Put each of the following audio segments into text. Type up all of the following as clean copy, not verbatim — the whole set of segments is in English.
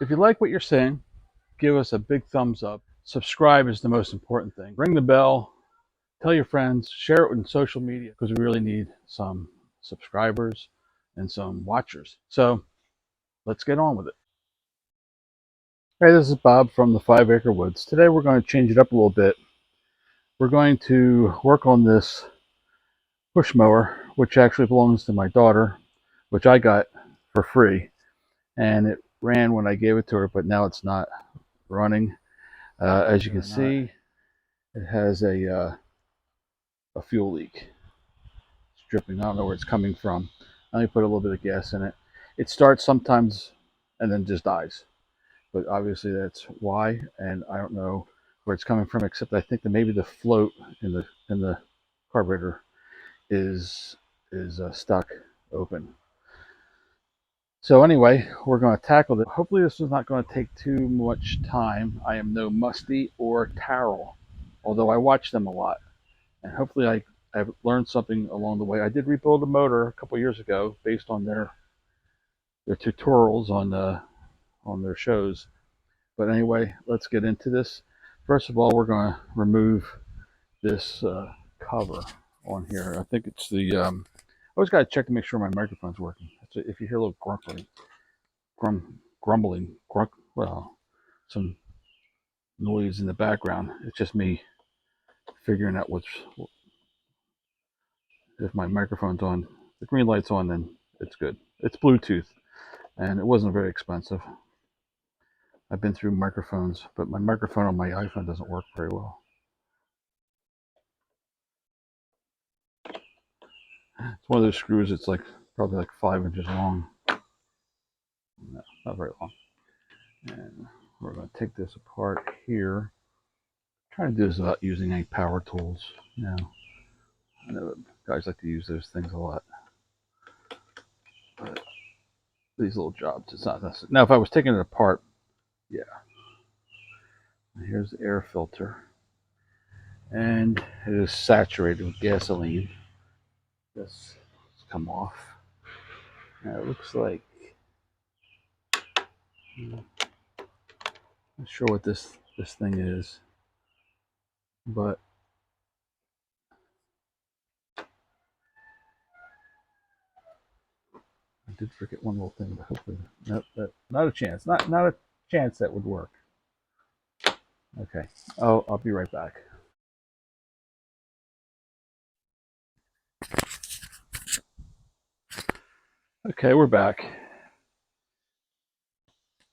If you like what you're seeing, give us a big thumbs up. Subscribe is the most important thing. Ring the bell, tell your friends, share it on social media because we really need some subscribers and some watchers. So let's get on with it. Hey, this is Bob from the 5 Acre Woods. Today we're going to change it up a little bit. We're going to work on this push mower, which actually belongs to my daughter, which I got for free. And it ran when I gave it to her, but now it's not running. As you can see, it has a fuel leak. It's dripping. I don't know where it's coming from. Let me put a little bit of gas in it. It starts sometimes and then just dies. But obviously that's why, and I don't know where it's coming from, except I think that maybe the float in the carburetor is stuck open. So anyway, we're going to tackle it. Hopefully this is not going to take too much time. I am no Musty or Carol, although I watch them a lot. And hopefully I've learned something along the way. I did rebuild a motor a couple years ago based on their tutorials on their shows. But anyway, let's get into this. First of all, we're going to remove this cover on here. I think it's the I always got to check to make sure my microphone's working. So if you hear a little grumbling, well, some noise in the background, it's just me figuring out if my microphone's on. The green light's on, then it's good. It's Bluetooth, and it wasn't very expensive. I've been through microphones, but my microphone on my iPhone doesn't work very well. It's one of those screws. It's like probably like 5 inches long. No, not very long. And we're going to take this apart here. Trying to do this without using any power tools. You know, I know guys like to use those things a lot, but these little jobs, it's not necessary. Now, if I was taking it apart, yeah. Here's the air filter, and it is saturated with gasoline. This come off. Now it looks like I'm not sure what this thing is, but I did forget one little thing. But hopefully, not a chance. Not a chance that would work. Okay. Oh, I'll be right back. Okay, we're back.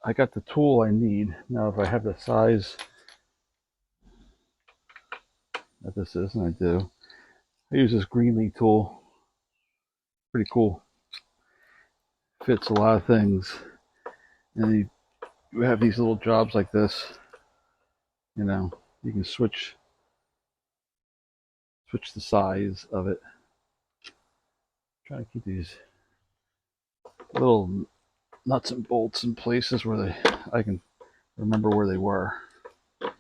I got the tool I need. Now, if I have the size that this is, and I do, I use this Greenlee tool. Pretty cool. Fits a lot of things. And you have these little jobs like this. You know, you can switch the size of it. Trying to keep these little nuts and bolts in places where I can remember where they were. It's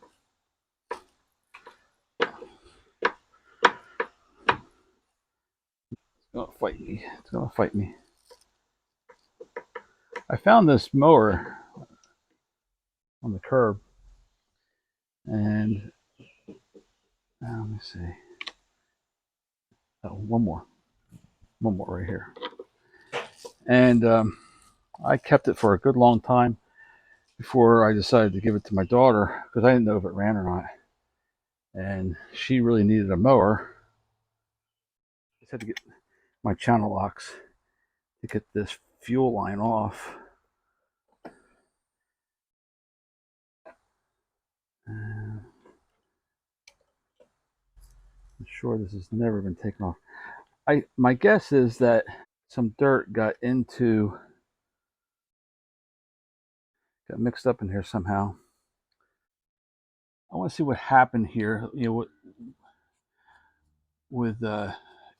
gonna fight me. It's gonna fight me. I found this mower on the curb, and let me see. Oh, one more right here. And I kept it for a good long time before I decided to give it to my daughter because I didn't know if it ran or not. And she really needed a mower. I just had to get my channel locks to get this fuel line off. I'm sure this has never been taken off. My guess is that some dirt got mixed up in here somehow. I want to see what happened here. You know, with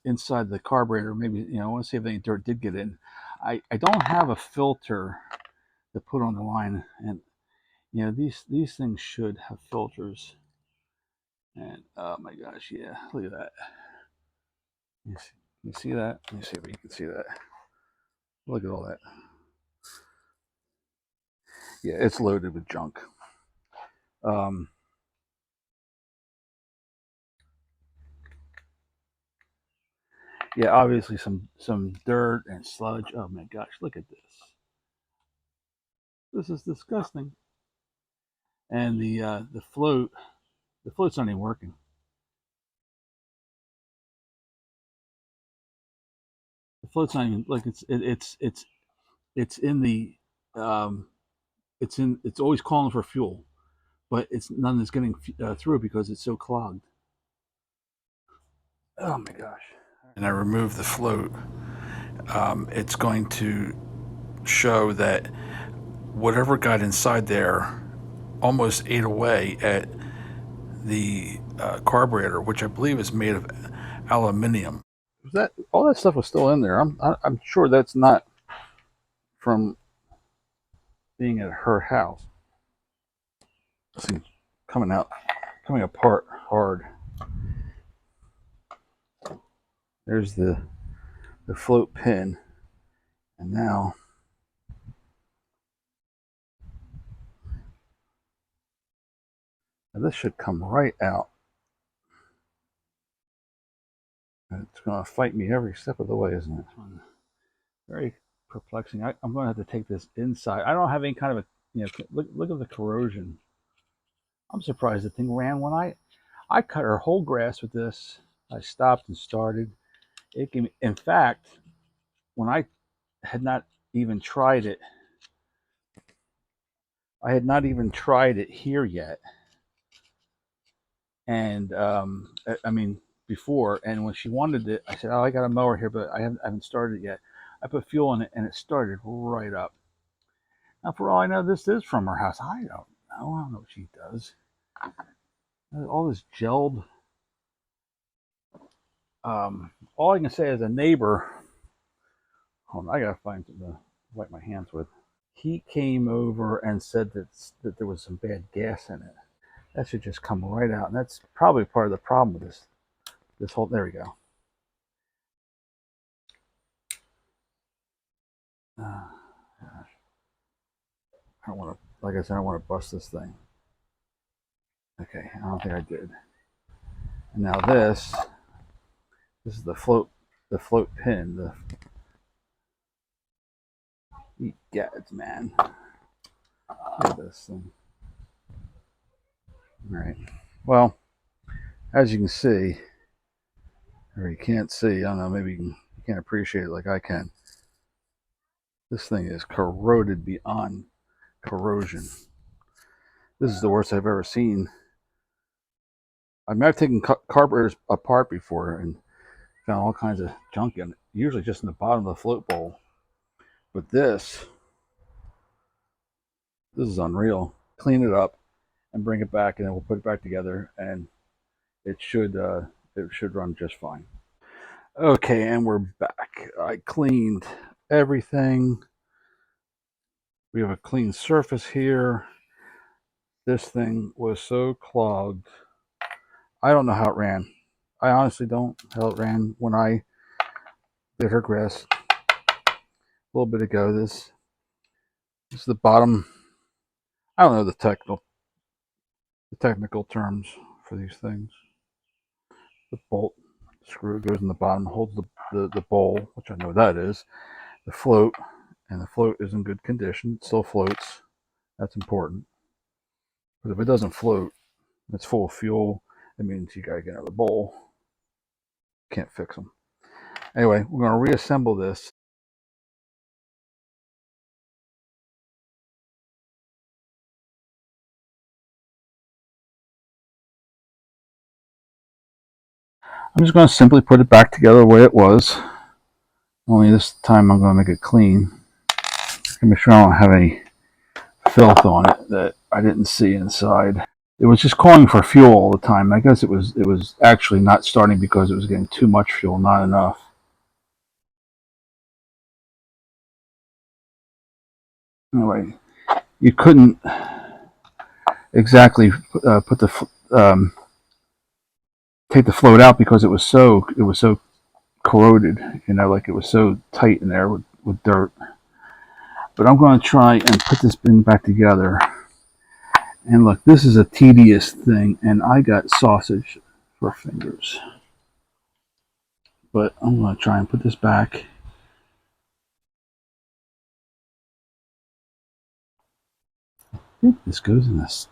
inside the carburetor. Maybe I want to see if any dirt did get in. I don't have a filter to put on the line, and these things should have filters. And oh my gosh, yeah, look at that. You see that? Let me see if you can see that. Look at all that. Yeah, it's loaded with junk. Yeah, obviously some dirt and sludge. Oh my gosh, look at this. This is disgusting. And the float's not even working. The float's not even like it's in the um, it's always calling for fuel, but it's none that's getting through because it's so clogged. Oh my gosh! And I remove the float. It's going to show that whatever got inside there almost ate away at the carburetor, which I believe is made of aluminium. That all that stuff was still in there. I'm sure that's not from being at her house. See, coming apart hard. There's the float pin, and now this should come right out. It's going to fight me every step of the way, isn't it? Very perplexing. I'm going to have to take this inside. I don't have any kind of look at the corrosion. I'm surprised the thing ran when I cut her whole grass with this. I stopped and started. It gave me, in fact, when I had not even tried it, I had not even tried it here yet. And I mean, before, and when she wanted it, I said, "Oh, I got a mower here, but I haven't started it yet." I put fuel in it, and it started right up. Now, for all I know, this is from her house. I don't know. I don't know what she does. All this gelled. All I can say as a neighbor, hold on, I gotta find something to wipe my hands with. He came over and said that there was some bad gas in it. That should just come right out, and that's probably part of the problem with this whole. There we go. Gosh. I don't want to, like I said, I don't want to bust this thing. Okay, I don't think I did. And now this is the float pin. The gads, man. Look at this thing. All right. Well, as you can see, or you can't see, I don't know, maybe you can't appreciate it like I can. This thing is corroded beyond corrosion. This is the worst I've ever seen. I mean, I've taken carburetors apart before and found all kinds of junk in it, usually just in the bottom of the float bowl. But this is unreal. Clean it up and bring it back, and then we'll put it back together, and it should run just fine. Okay, and we're back. I cleaned everything. We have a clean surface here. This thing was so clogged. I don't know how it ran. I honestly don't know how it ran when I did her grass a little bit ago. This is the bottom. I don't know the technical terms for these things. The bolt screw goes in the bottom, holds the bowl, which I know that is, the float, and the float is in good condition. It still floats. That's important. But if it doesn't float, it's full of fuel. It means you gotta get out of the bowl. Can't fix them. Anyway, we're gonna reassemble this. I'm just gonna simply put it back together the way it was. Only this time I'm gonna make it clean. Make sure I don't have any filth on it that I didn't see inside. It was just calling for fuel all the time. I guess it was actually not starting because it was getting too much fuel, not enough. Anyway, you couldn't exactly put the take the float out because it was so corroded. You know, like it was so tight in there with dirt. But I'm going to try and put this thing back together. And look, this is a tedious thing, and I got sausage for fingers. But I'm going to try and put this back. I think this goes in this.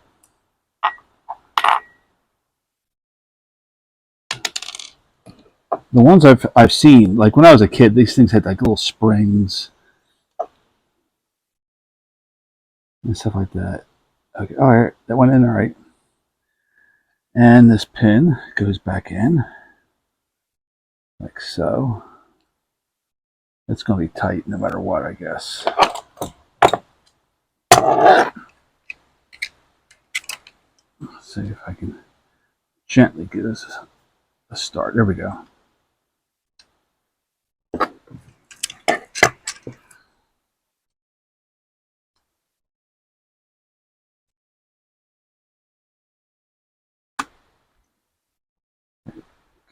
The ones I've seen, like when I was a kid, these things had like little springs and stuff like that. Okay, all right, that went in all right. And this pin goes back in, like so. It's going to be tight no matter what, I guess. Let's see if I can gently get this a start. There we go.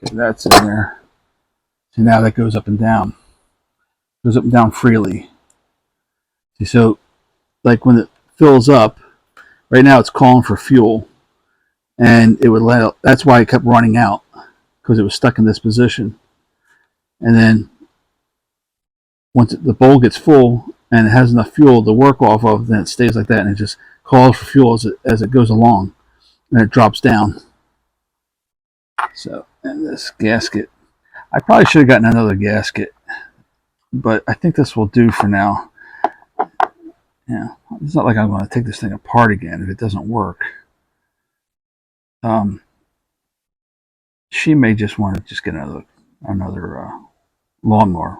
Okay, that's in there. See, now that goes up and down. Goes up and down freely. See, so like when it fills up, right now it's calling for fuel, and it would let out. That's why it kept running out, because it was stuck in this position. And then once the bowl gets full and it has enough fuel to work off of, then it stays like that, and it just calls for fuel as it goes along, and it drops down. So, and this gasket, I probably should have gotten another gasket, but I think this will do for now. Yeah, it's not like I'm going to take this thing apart again if it doesn't work. She may just want to just get another lawnmower,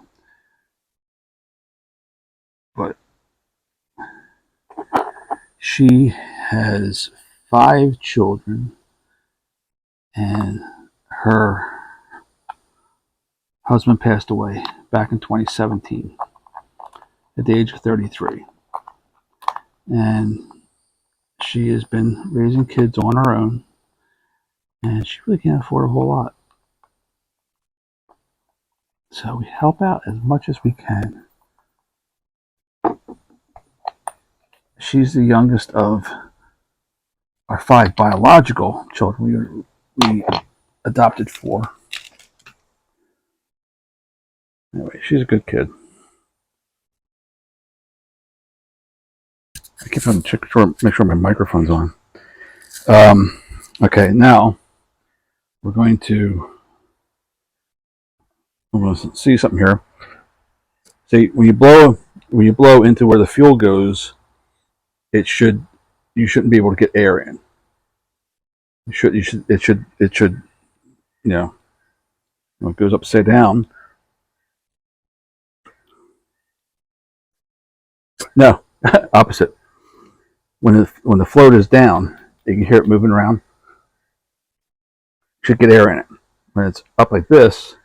but she has 5 children, and her husband passed away back in 2017 at the age of 33. And she has been raising kids on her own, and she really can't afford a whole lot. So we help out as much as we can. She's the youngest of our 5 biological children. We adopted 4. Anyway, she's a good kid. I keep on checking, make sure my microphone's on. Okay, now we're going to see something here. See, when you blow into where the fuel goes, you shouldn't be able to get air in. It should, when it goes upside down. No, opposite. When the float is down, you can hear it moving around. Should get air in it. When it's up like this,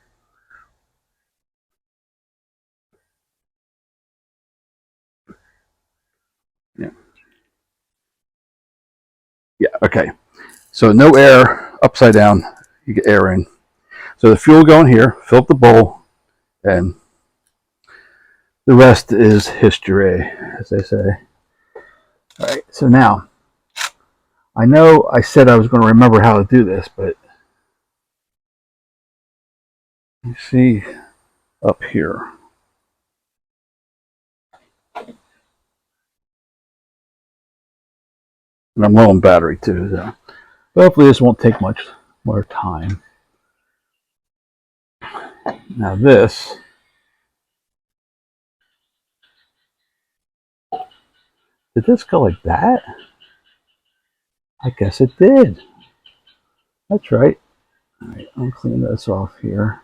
yeah, okay. So no air upside down, you get air in. So the fuel going here, fill up the bowl, and the rest is history, as they say. All right, so now, I know I said I was going to remember how to do this, but you see up here. And I'm low on battery too, so hopefully this won't take much more time. Now this, did this go like that? I guess it did. That's right. All right, I'll clean this off here.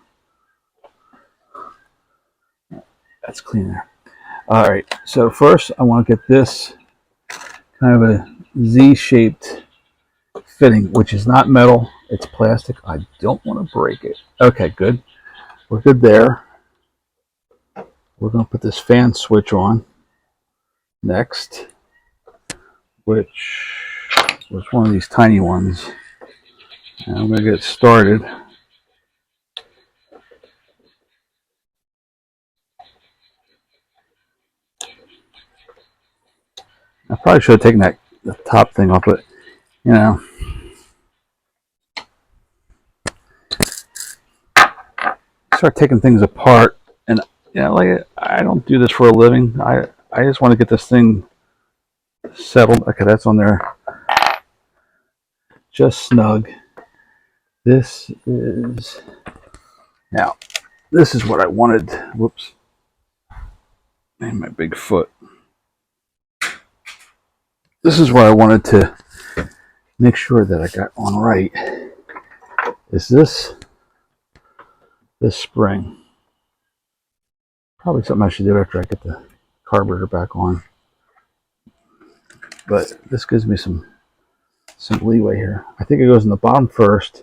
That's clean there. All right, so first I want to get this kind of a Z-shaped fitting, which is not metal, it's plastic. I don't want to break it. Okay, good. We're good there. We're going to put this fan switch on next, which was one of these tiny ones. And I'm going to get started. Probably should have taken the top thing off, but you know, start taking things apart, and you know, like I don't do this for a living. I just want to get this thing settled. Okay, that's on there, just snug. This is now. This is what I wanted. Whoops, and my big foot. This is what I wanted to make sure that I got on right. Is this spring? Probably something I should do after I get the carburetor back on. But this gives me some leeway here. I think it goes in the bottom first,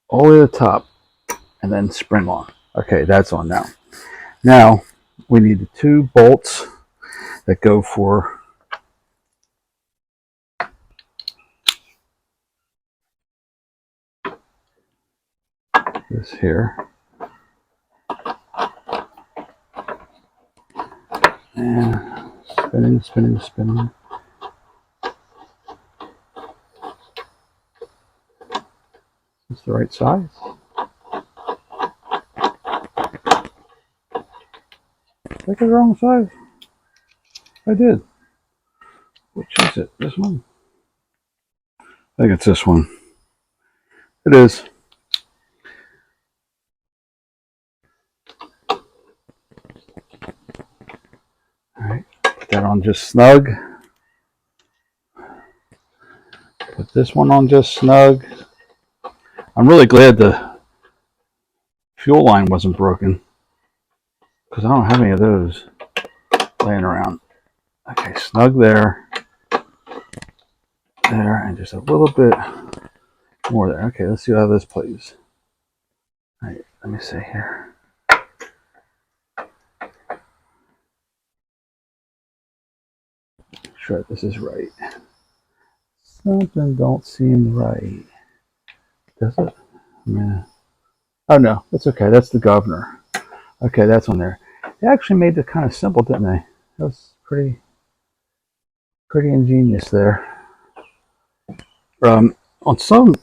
all the way to the top, and then spring on. Okay, that's on now. Now we need the 2 bolts that go for this here. And spinning, spinning, spinning. Is this the right size? Did I get the wrong size? I did. Which is it? This one? I think it's this one. It is. Alright, put that on just snug. Put this one on just snug. I'm really glad the fuel line wasn't broken, because I don't have any of those laying around. Okay, snug there, and just a little bit more there. Okay, let's see how this plays. All right, let me see here. Sure, this is right. Something don't seem right. Does it? Oh no, that's okay. That's the governor. Okay, that's on there. They actually made it kind of simple, didn't they? That was pretty ingenious there. On some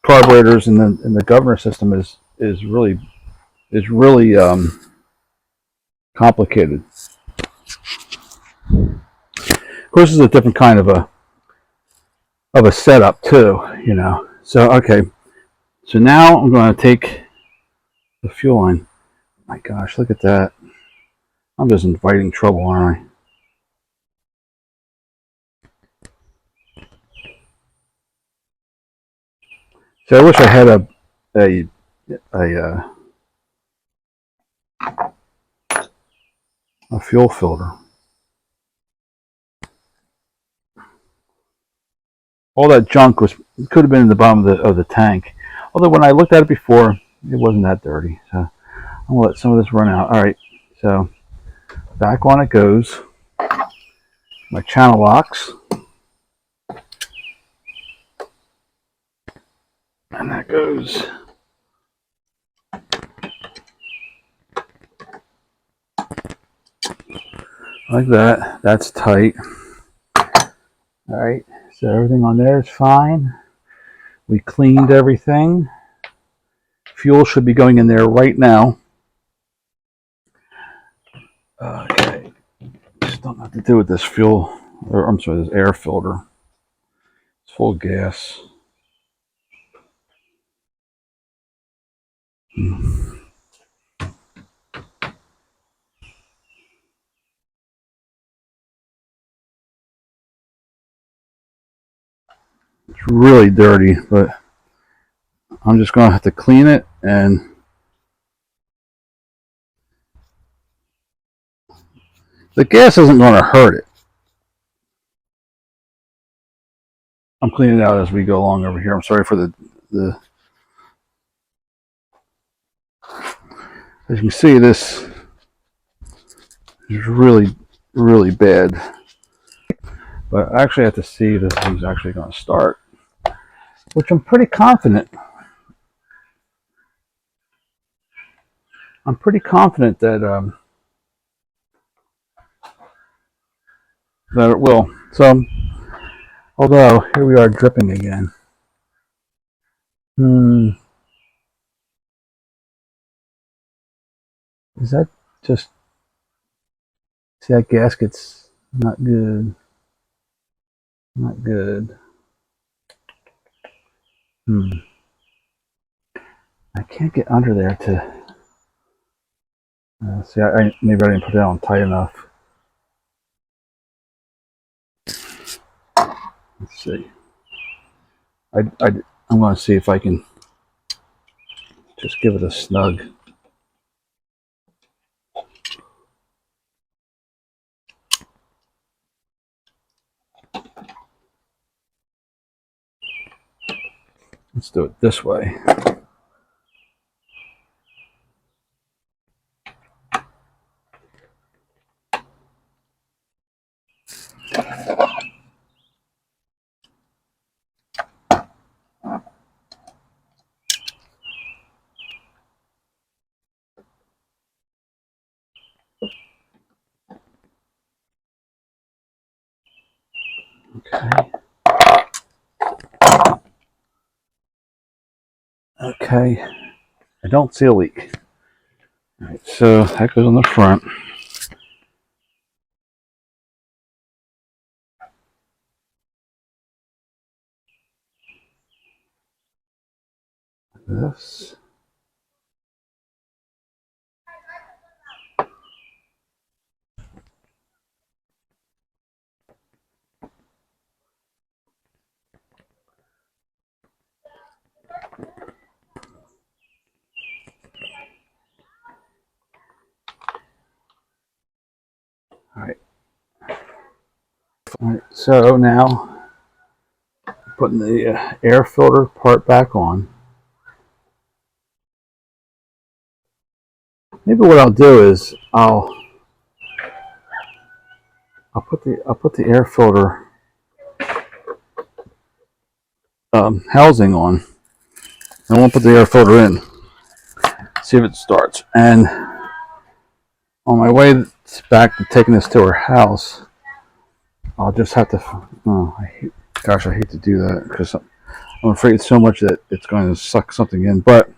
carburetors in the governor system is really complicated. Of course, it's a different kind of a setup too, you know. So okay, so now I'm going to take the fuel line. My gosh, look at that! I'm just inviting trouble, aren't I? So I wish I had a fuel filter. All that junk could have been in the bottom of the tank. Although when I looked at it before, it wasn't that dirty. So I'm gonna let some of this run out. All right, so back on it goes. My channel locks, and that goes like that. That's tight. All right, so everything on there is fine. We cleaned everything. Fuel should be going in there right now. Okay, just don't know what to do with this fuel, or I'm sorry, this air filter. It's full of gas. It's really dirty, but I'm just going to have to clean it, and the gas isn't going to hurt it. I'm cleaning it out as we go along over here. I'm sorry for the as you can see, this is really bad. But I actually have to see if this thing's actually going to start, which I'm pretty confident. I'm pretty confident that that it will. So, although here we are dripping again. Is that just, see, that gasket's not good. Not good. I can't get under there to, see, maybe I didn't put it on tight enough. Let's see. I'm going to see if I can just give it a snug. Let's do it this way. Okay. Okay. I don't see a leak. All right, so that goes on the front. This. All right. All right. So now putting the air filter part back on. Maybe what I'll do is I'll put the air filter housing on. I won't put the air filter in. See if it starts. And on my way back to taking this to her house, I'll just have to. Oh, I hate to do that because I'm afraid so much that it's going to suck something in. But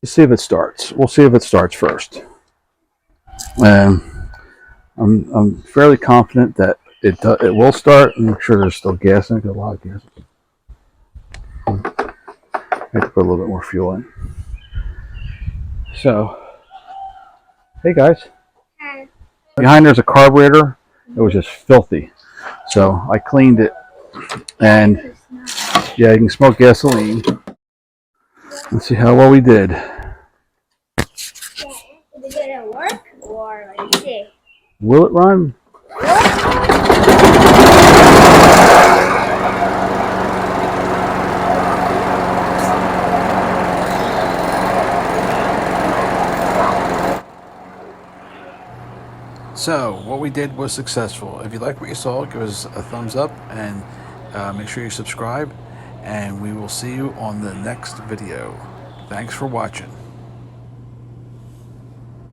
let's see if it starts. We'll see if it starts first. I'm fairly confident that it will start. Make sure there's still gas in it. Got a lot of gas. I have to put a little bit more fuel in. So, hey guys. Hi. Behind there's a carburetor. It was just filthy. So I cleaned it, and yeah, you can smell gasoline. Let's see how well we did. Did it work, or let's see? Will it run? So what we did was successful. If you like what you saw, give us a thumbs up and make sure you subscribe, and we will see you on the next video. Thanks for watching.